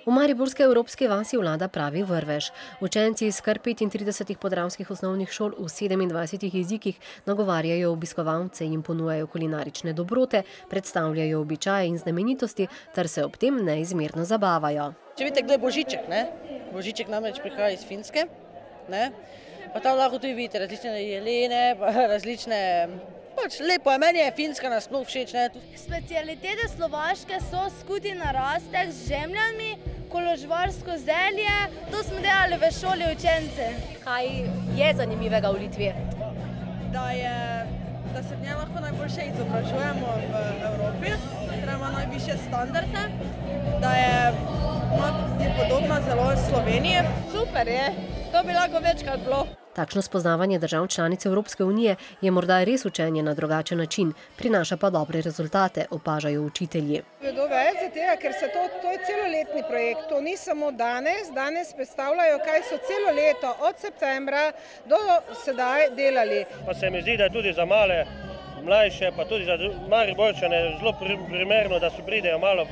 V mariborski evropski vasi vlada pravi vrvež. Učenci iz kar 35 podravskih osnovnih šol v 27 jezikih nagovarjajo obiskovalce, jim ponujajo kulinarične dobrote, predstavljajo običaje in znamenitosti ter se ob tem neizmerno zabavajo. Če vidite, kdo je Božiček, ne? Božiček namreč prihaja iz Finske, ne? Pa tam lahko tudi vidite različne jelene, pa različne... Pač lepo je, meni je Finska nasploh všeč, ne? Specialitete Slovaške so skuti na rastek z žemljami, koložvarsko zelje, to smo delali v šoli učence. Kaj je zanimivega v Litvi? Da se v njej lahko najboljše izobražujemo v Evropi, ker ima najvišje standarde, da je podobna zelo Sloveniji. Super je, to bi lahko večkrat bilo. Takšno spoznavanje držav članic Evropske unije je morda res učenje na drugačen način, prinaša pa dobre rezultate, opažajo učitelji. Vedo več zato, ker to je celoletni projekt, to ni samo danes. Danes predstavljajo, kaj so celo leto od septembra do sedaj delali. Pa se mi zdi, da je tudi za male, mlajše, pa tudi za Mariborčane zelo primerno, da se pridejo malo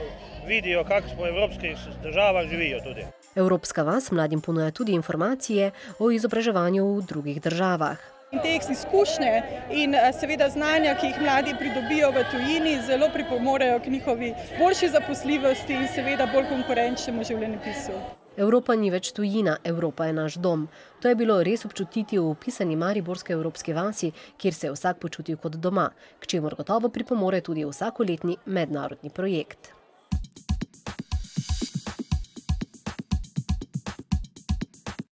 vidijo, kako po evropskih državah živijo tudi. Evropska vas mladim ponuja tudi informacije o izobraževanju v drugih državah. Te izkušnje in seveda znanja, ki jih mladi pridobijo v tujini, zelo pripomorejo k njihovi boljši zaposljivosti in seveda bolj konkurenčnemu življenjepisu. Evropa ni več tujina, Evropa je naš dom. To je bilo res občutiti v opisani mariborski evropski vasi, kjer se je vsak počutil kot doma, k čemur gotovo pripomore tudi vsakoletni mednarodni projekt.